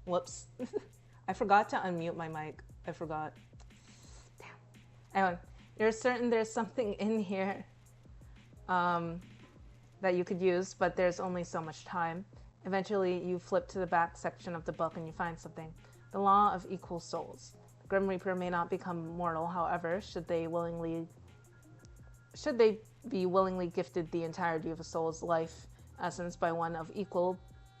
Whoops. I forgot to unmute my mic. I forgot. Damn. Anyway, you're certain there's something in here that you could use, but there's only so much time. Eventually, you flip to the back section of the book and you find something. The Law of Equal Souls. The Grim Reaper may not become mortal, however, should they be willingly gifted the entirety of a soul's life essence by one of equal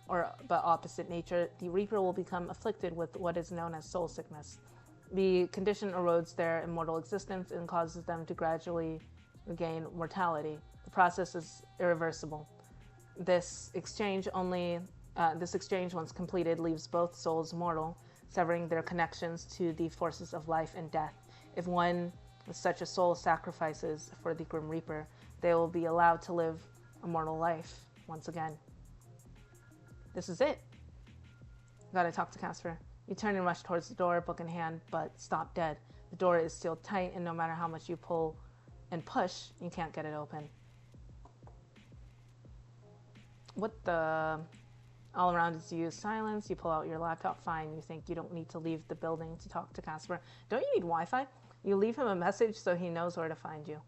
but opposite nature, the Reaper will become afflicted with what is known as soul sickness. The condition erodes their immortal existence and causes them to gradually regain mortality. The process is irreversible. This exchange, once completed, leaves both souls mortal, severing their connections to the forces of life and death. If one with such a soul sacrifices for the Grim Reaper, they will be allowed to live a mortal life once again. This is it. Gotta talk to Casper. You turn and rush towards the door, book in hand, but stop dead. The door is sealed tight, and no matter how much you pull and push, you can't get it open. What the... All around is used silence. You pull out your laptop. Fine. You think you don't need to leave the building to talk to Casper. Don't you need Wi-Fi? You leave him a message so he knows where to find you.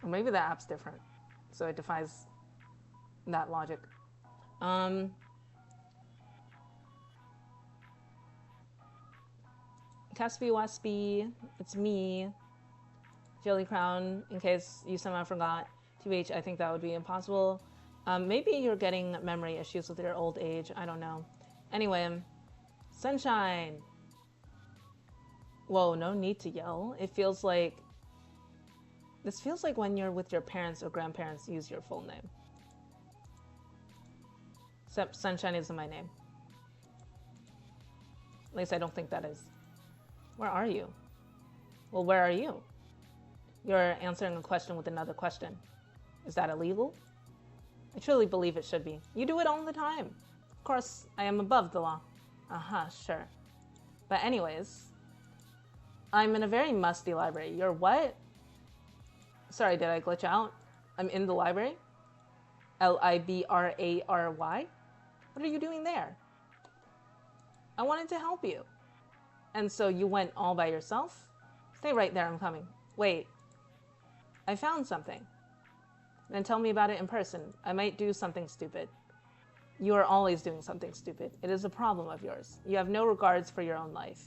Or maybe the app's different, so it defies that logic. Caspy Waspy, it's me, Jelly Crown, in case you somehow forgot. TBH, I think that would be impossible. Maybe you're getting memory issues with your old age, I don't know. Anyway, Sunshine. Whoa, no need to yell. This feels like when you're with your parents or grandparents, use your full name. Except Sunshine isn't my name. At least I don't think that is. Where are you? Well, where are you? You're answering a question with another question. Is that illegal? I truly believe it should be. You do it all the time. Of course, I am above the law. Sure. But anyways, I'm in a very musty library. You're what? Sorry, did I glitch out? I'm in the library? Library? What are you doing there? I wanted to help you. And so you went all by yourself? Stay right there, I'm coming. Wait. I found something. Then tell me about it in person. I might do something stupid. You are always doing something stupid. It is a problem of yours. You have no regards for your own life.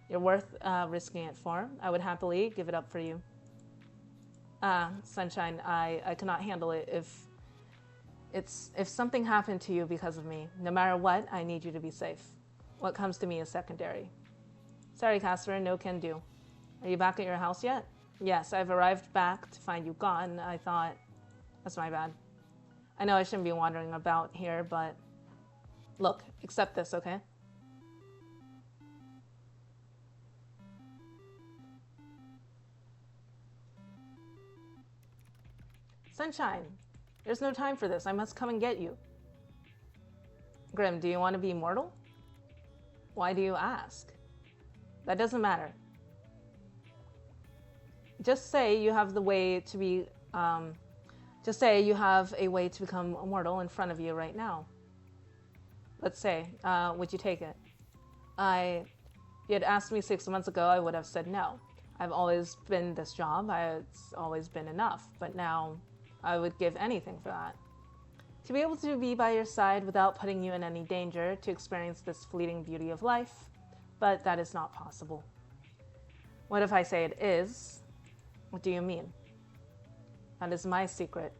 You're worth risking it for. I would happily give it up for you. Sunshine, I cannot handle it if something happened to you because of me. No matter what, I need you to be safe. What comes to me is secondary. Sorry, Casper, no can do. Are you back at your house yet? Yes, I've arrived back to find you gone. I thought... That's my bad. I know I shouldn't be wandering about here, but... Look, accept this, okay? Sunshine, there's no time for this. I must come and get you. Grim, do you want to be immortal? Why do you ask? That doesn't matter. Just say you have the way to be, just say you have a way to become immortal in front of you right now. Let's say, would you take it? If you had asked me 6 months ago, I would have said no. I've always been this job. It's always been enough. But now, I would give anything for that. To be able to be by your side without putting you in any danger, to experience this fleeting beauty of life, but that is not possible. What if I say it is? What do you mean? That is my secret.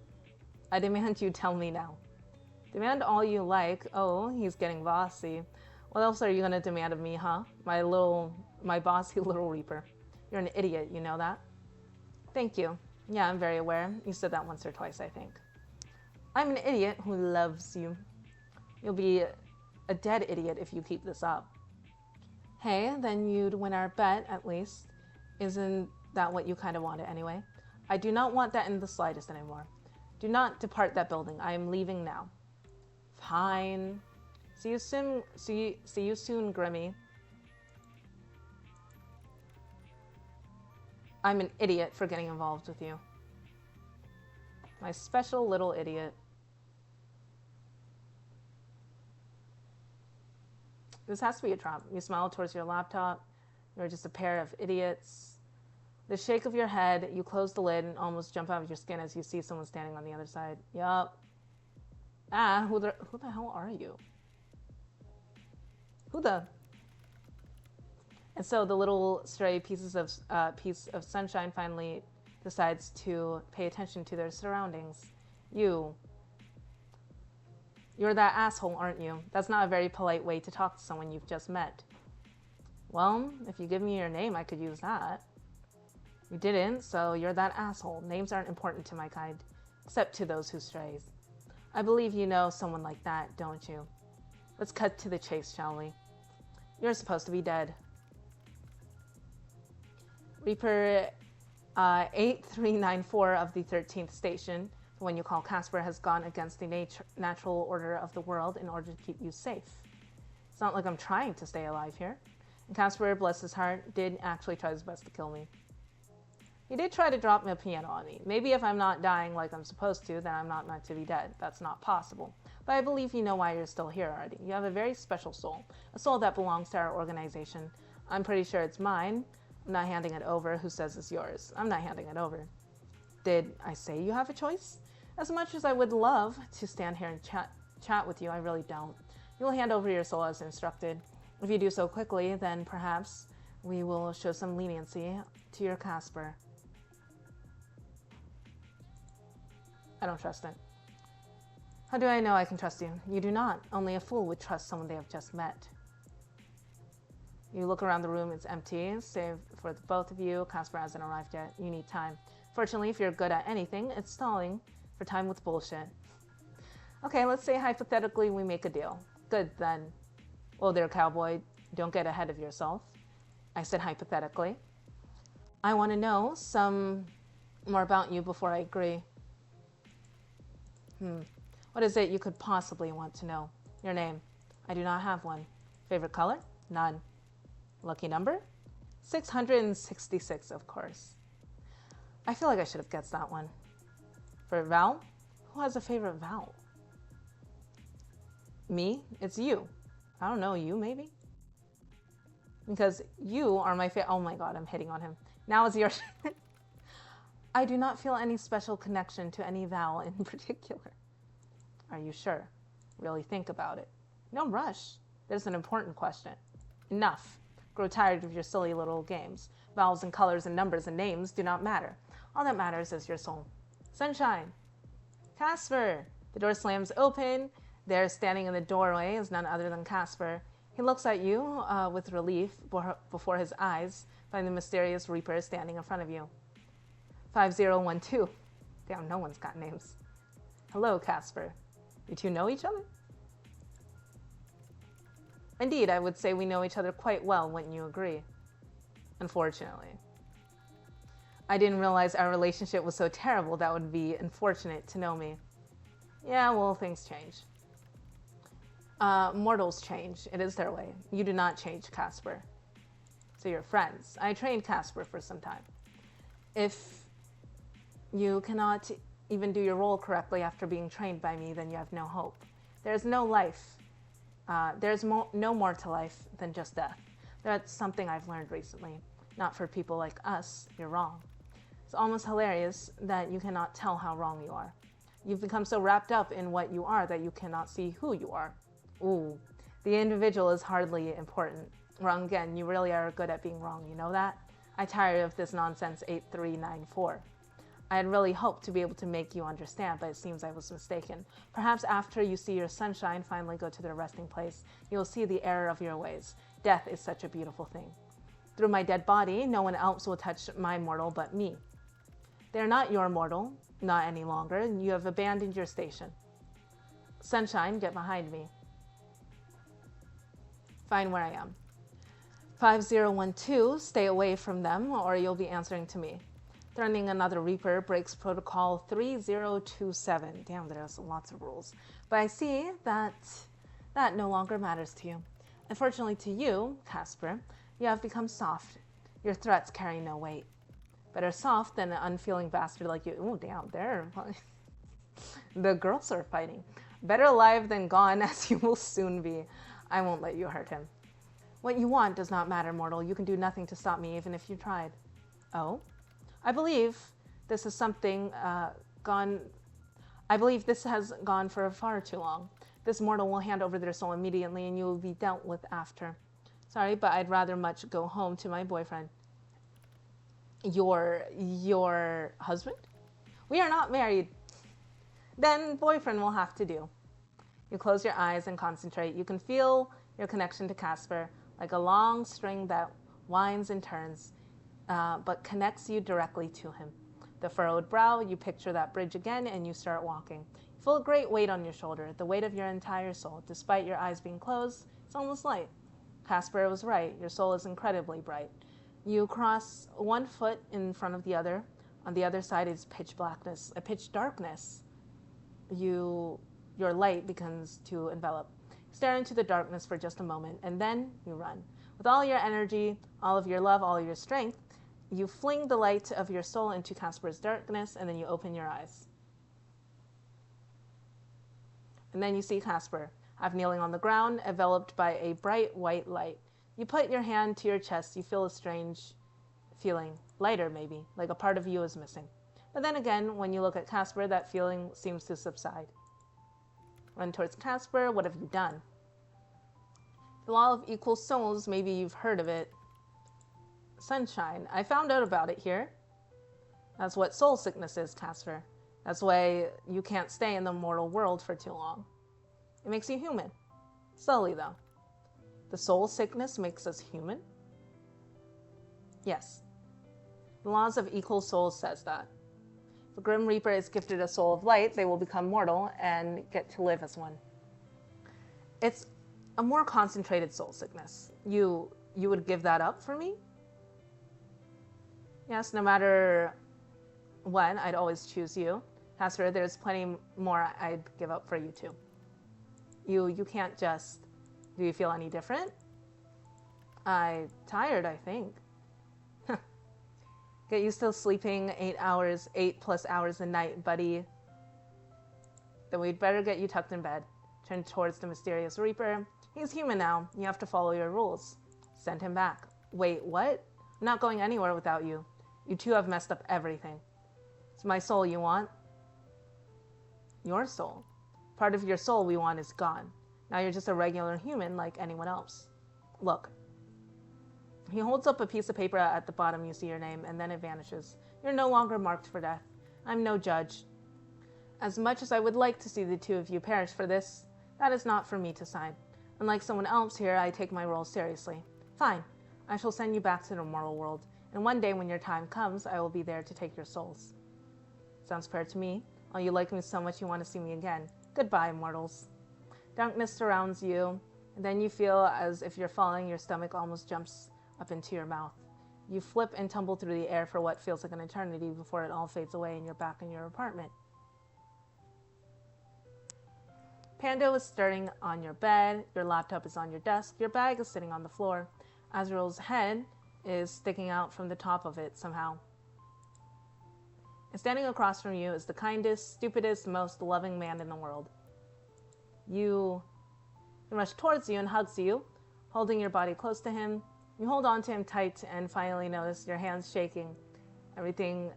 I demand you tell me now. Demand all you like. Oh, he's getting bossy. What else are you gonna demand of me, huh? My bossy little reaper. You're an idiot, you know that? Thank you. Yeah, I'm very aware. You said that once or twice, I think. I'm an idiot who loves you. You'll be a dead idiot if you keep this up. Hey, then you'd win our bet, at least. Isn't that what you kind of wanted anyway? I do not want that in the slightest anymore. Do not depart that building. I am leaving now. Fine. See you soon. See you soon, Grimmy. I'm an idiot for getting involved with you. My special little idiot. This has to be a trap. You smile towards your laptop. You're just a pair of idiots. The shake of your head, you close the lid and almost jump out of your skin as you see someone standing on the other side. Yup. Ah, who the hell are you? Who the? And so the little stray piece of sunshine finally decides to pay attention to their surroundings. You're that asshole, aren't you? That's not a very polite way to talk to someone you've just met. Well, if you give me your name, I could use that. You didn't, so you're that asshole. Names aren't important to my kind, except to those who strays. I believe you know someone like that, don't you? Let's cut to the chase, shall we? You're supposed to be dead. Reaper 8394 of the 13th station, the one you call Casper, has gone against the natural order of the world in order to keep you safe. It's not like I'm trying to stay alive here. And Casper, bless his heart, did actually try his best to kill me. He did try to drop me a piano on me. Maybe if I'm not dying like I'm supposed to, then I'm not meant to be dead. That's not possible. But I believe you know why you're still here already. You have a very special soul. A soul that belongs to our organization. I'm pretty sure it's mine. I'm not handing it over. Who says it's yours? I'm not handing it over. Did I say you have a choice? As much as I would love to stand here and chat with you, I really don't. You'll hand over your soul as instructed. If you do so quickly, then perhaps we will show some leniency to your Casper. I don't trust it. How do I know I can trust you? You do not. Only a fool would trust someone they have just met. You look around the room, it's empty, save for the both of you. Casper hasn't arrived yet. You need time. Fortunately, if you're good at anything, it's stalling for time with bullshit. Okay, let's say hypothetically we make a deal. Good, then. Well, there, cowboy, don't get ahead of yourself. I said hypothetically. I want to know some more about you before I agree. What is it you could possibly want to know? Your name. I do not have one. Favorite color? None. Lucky number? 666, of course. I feel like I should have guessed that one. Favorite vowel? Who has a favorite vowel? Me? It's you. I don't know, you maybe? Because you are my favorite. Oh my god, I'm hitting on him. Now it's your turn. I do not feel any special connection to any vowel in particular. Are you sure? Really think about it. No rush. There's an important question. Enough. Grow tired of your silly little games. Vowels and colors and numbers and names do not matter. All that matters is your soul. Sunshine. Casper. The door slams open. There, standing in the doorway, is none other than Casper. He looks at you with relief before his eyes find the mysterious Reaper standing in front of you. 5012. Damn, no one's got names. Hello, Casper. You two know each other? Indeed, I would say we know each other quite well, wouldn't you agree? Unfortunately. I didn't realize our relationship was so terrible that would be unfortunate to know me. Yeah, well, things change. Mortals change. It is their way. You do not change, Casper. So you're friends. I trained Casper for some time. If you cannot even do your role correctly after being trained by me, then you have no hope. There's no life. There's no more to life than just death. That's something I've learned recently. Not for people like us, you're wrong. It's almost hilarious that you cannot tell how wrong you are. You've become so wrapped up in what you are that you cannot see who you are. Ooh, the individual is hardly important. Wrong again, you really are good at being wrong, you know that? I'm tired of this nonsense 8394. I had really hoped to be able to make you understand, but it seems I was mistaken. Perhaps after you see your sunshine finally go to their resting place, you'll see the error of your ways. Death is such a beautiful thing. Through my dead body, no one else will touch my mortal but me. They're not your mortal, not any longer, and you have abandoned your station. Sunshine, get behind me. Find where I am. 5012, stay away from them or you'll be answering to me. Threatening another Reaper breaks protocol 3027. Damn, there's lots of rules. But I see that no longer matters to you. Unfortunately to you, Casper, you have become soft. Your threats carry no weight. Better soft than an unfeeling bastard like you. Ooh, damn, there. The girls are fighting. Better alive than gone, as you will soon be. I won't let you hurt him. What you want does not matter, mortal. You can do nothing to stop me, even if you tried. Oh? I believe this is something I believe this has gone for far too long. This mortal will hand over their soul immediately, and you will be dealt with after. Sorry, but I'd rather much go home to my boyfriend. Your husband? We are not married. Then boyfriend will have to do. You close your eyes and concentrate. You can feel your connection to Casper, like a long string that winds and turns, but connects you directly to him. The furrowed brow, you picture that bridge again, and you start walking. You feel a great weight on your shoulder, the weight of your entire soul. Despite your eyes being closed, it's almost light. Casper was right. Your soul is incredibly bright. You cross one foot in front of the other. On the other side is pitch blackness, a pitch darkness. Your light begins to envelop. Stare into the darkness for just a moment, and then you run. With all your energy, all of your love, all your strength, you fling the light of your soul into Casper's darkness, and then you open your eyes. And then you see Casper, half kneeling on the ground, enveloped by a bright white light. You put your hand to your chest. You feel a strange feeling, lighter maybe, like a part of you is missing. But then again, when you look at Casper, that feeling seems to subside. Run towards Casper. What have you done? The law of equal souls, maybe you've heard of it. Sunshine. I found out about it here. That's what soul sickness is, Casper. That's why you can't stay in the mortal world for too long. It makes you human. Slowly, though. The soul sickness makes us human? Yes. The laws of equal souls says that. If a Grim Reaper is gifted a soul of light, they will become mortal and get to live as one. It's a more concentrated soul sickness. You would give that up for me? Yes, no matter when, I'd always choose you. Casper, there's plenty more I'd give up for you too. You can't just... Do you feel any different? I'm tired, I think. Get used to sleeping 8+ hours a night, buddy. Then we'd better get you tucked in bed. Turn towards the mysterious Reaper. He's human now. You have to follow your rules. Send him back. Wait, what? I'm not going anywhere without you. You two have messed up everything. It's my soul you want. Your soul. Part of your soul we want is gone. Now you're just a regular human like anyone else. Look. He holds up a piece of paper. At the bottom you see your name, and then it vanishes. You're no longer marked for death. I'm no judge. As much as I would like to see the two of you perish for this, that is not for me to sign. Unlike someone else here, I take my role seriously. Fine. I shall send you back to the mortal world, and one day when your time comes, I will be there to take your souls. Sounds fair to me. Oh, you like me so much you want to see me again. Goodbye, mortals. Darkness surrounds you, and then you feel as if you're falling. Your stomach almost jumps up into your mouth. You flip and tumble through the air for what feels like an eternity before it all fades away and you're back in your apartment. Pando is starting on your bed. Your laptop is on your desk. Your bag is sitting on the floor. Azrael's head is sticking out from the top of it somehow. And standing across from you is the kindest, stupidest, most loving man in the world. He rushes towards you and hugs you, holding your body close to him. You hold on to him tight and finally notice your hands shaking. Everything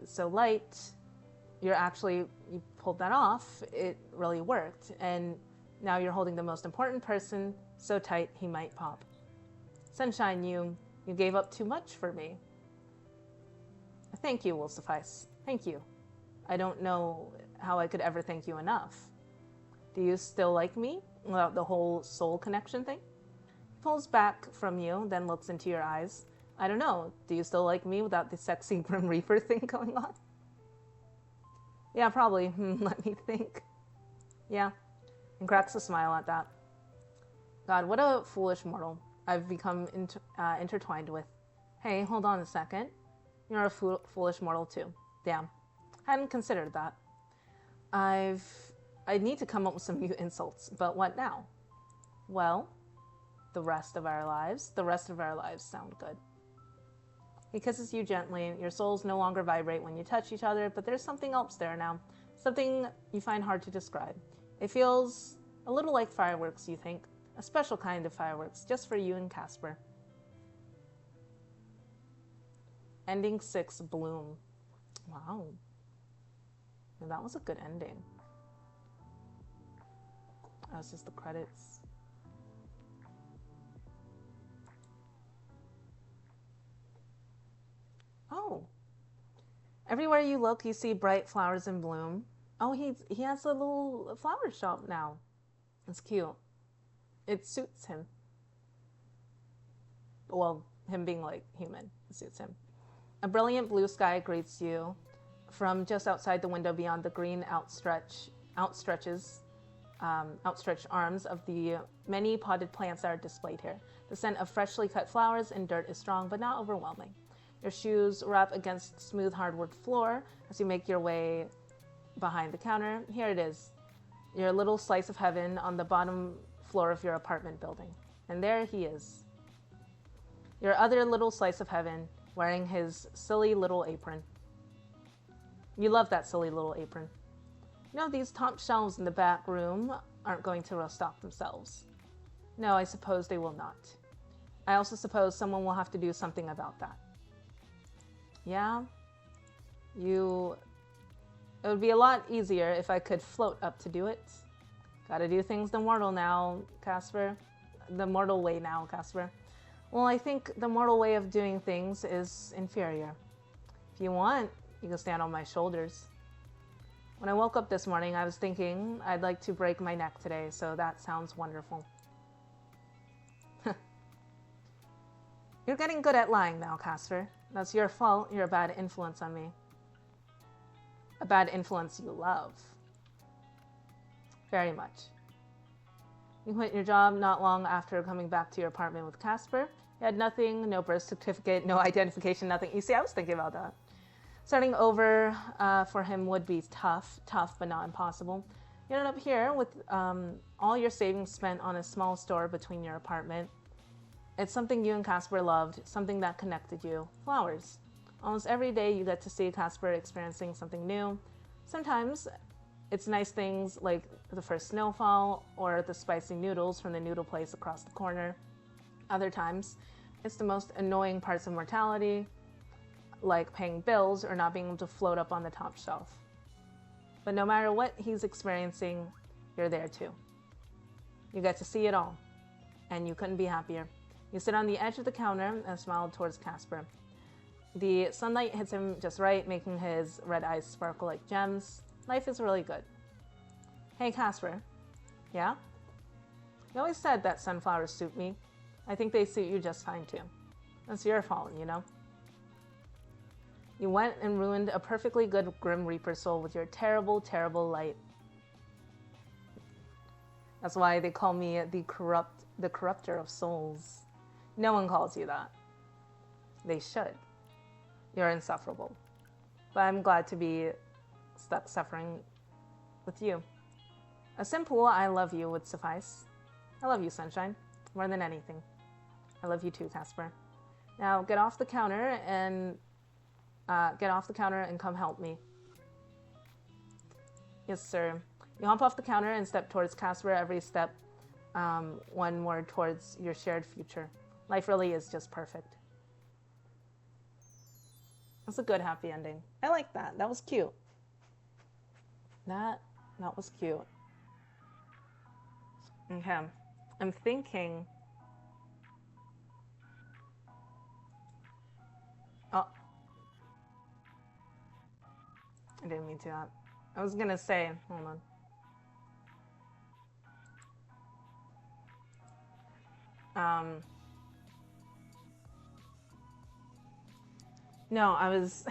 is so light. You pulled that off. It really worked. And now you're holding the most important person so tight he might pop. Sunshine, you gave up too much for me. A thank you will suffice. Thank you. I don't know how I could ever thank you enough. Do you still like me without the whole soul connection thing? He pulls back from you, then looks into your eyes. I don't know. Do you still like me without the sexy Grim Reaper thing going on? Yeah, probably. Let me think. Yeah. And cracks a smile at that. God, what a foolish mortal I've become intertwined with. Hey, hold on a second. You're a foolish mortal too. Damn. Hadn't considered that. I need to come up with some new insults, but what now? Well, the rest of our lives. The rest of our lives sound good. He kisses you gently. Your souls no longer vibrate when you touch each other, but there's something else there now. Something you find hard to describe. It feels a little like fireworks, you think. A special kind of fireworks, just for you and Casper. Ending 6, Bloom. Wow. That was a good ending. That's just the credits. Oh. Everywhere you look, you see bright flowers in bloom. Oh, he has a little flower shop now. It's cute. It suits him. Well, him being like human, it suits him. A brilliant blue sky greets you from just outside the window beyond the green outstretched arms of the many potted plants that are displayed here. The scent of freshly cut flowers and dirt is strong, but not overwhelming. Your shoes rap against smooth hardwood floor as you make your way behind the counter. Here it is, your little slice of heaven on the bottom floor of your apartment building. And there he is, your other little slice of heaven, wearing his silly little apron. You love that silly little apron. You know, these top shelves in the back room aren't going to restock themselves. No, I suppose they will not. I also suppose someone will have to do something about that. Yeah? It would be a lot easier if I could float up to do it. Gotta do things the mortal now, Casper. The mortal way now, Casper. Well, I think the mortal way of doing things is inferior. If you want, you can stand on my shoulders. When I woke up this morning, I was thinking I'd like to break my neck today, so that sounds wonderful. You're getting good at lying now, Casper. That's your fault. You're a bad influence on me. A bad influence you love. Very much. You quit your job not long after coming back to your apartment with Casper. You had nothing, no birth certificate, no identification, nothing. You see, I was thinking about that. Starting over for him would be tough, but not impossible. You ended up here with all your savings spent on a small store between your apartment. It's something you and Casper loved, something that connected you. Flowers. Almost every day you get to see Casper experiencing something new. Sometimes it's nice things like the first snowfall or the spicy noodles from the noodle place across the corner. Other times, it's the most annoying parts of mortality, like paying bills or not being able to float up on the top shelf. But no matter what he's experiencing, you're there too. You get to see it all, and you couldn't be happier. You sit on the edge of the counter and smile towards Casper. The sunlight hits him just right, making his red eyes sparkle like gems. Life is really good. Hey, Casper. Yeah? You always said that sunflowers suit me. I think they suit you just fine too. That's your fault, you know? You went and ruined a perfectly good Grim Reaper soul with your terrible, terrible light. That's why they call me the corrupter of souls. No one calls you that. They should. You're insufferable. But I'm glad to be stuck suffering with you. A simple I love you would suffice. I love you, Sunshine, more than anything. I love you too, Casper. Now get off the counter and come help me. Yes, sir. You hop off the counter and step towards Casper. Every step, one more towards your shared future. Life really is just perfect. That's a good happy ending. I like that. That was cute. That was cute. Okay. I'm thinking. Oh. I didn't mean to. I was gonna say, hold on. No, I was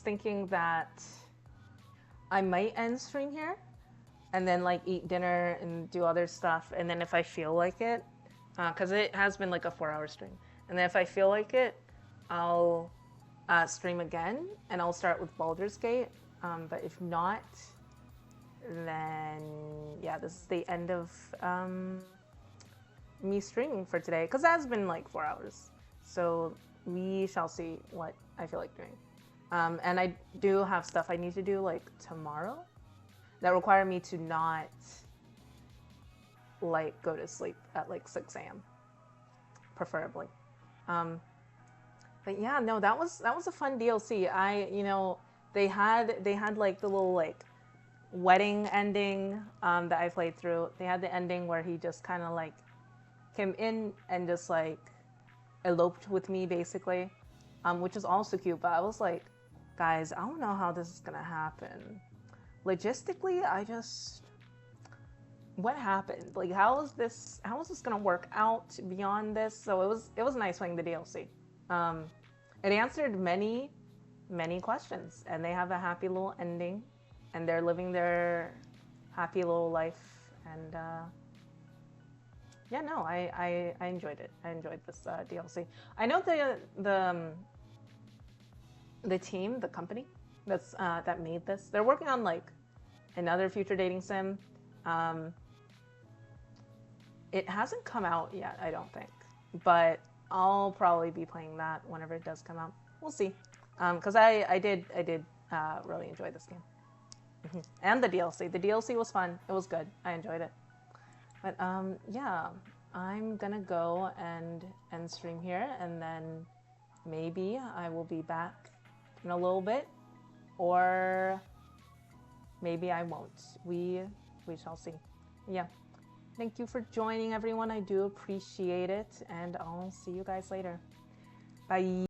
thinking that I might end stream here and then like eat dinner and do other stuff, and then if I feel like it, because it has been like a 4-hour stream, and then if I feel like it, I'll stream again and I'll start with Baldur's Gate, but if not, then yeah, this is the end of me streaming for today, because that has been like 4 hours, so we shall see what I feel like doing. And I do have stuff I need to do like tomorrow that require me to not like go to sleep at like 6 a.m. preferably. But yeah, no, that was a fun DLC. They had like the little like wedding ending that I played through. They had the ending where he just kind of like came in and just like eloped with me basically, which is also cute. But I was like, guys, I don't know how this is gonna happen. Logistically, what happened? Like, how is this gonna work out beyond this? So it was nice playing the DLC. It answered many questions, and they have a happy little ending, and they're living their happy little life. And yeah, no, I enjoyed it. I enjoyed this DLC. I know the team, the company that made this, they're working on like another future dating sim. It hasn't come out yet, I don't think, but I'll probably be playing that whenever it does come out. We'll see, because I did really enjoy this game. And the DLC. The DLC was fun. It was good. I enjoyed it. But yeah, I'm gonna go and end stream here, and then maybe I will be back in a little bit, or maybe I won't. We shall see. Yeah. Thank you for joining, everyone. I do appreciate it, and I'll see you guys later. Bye.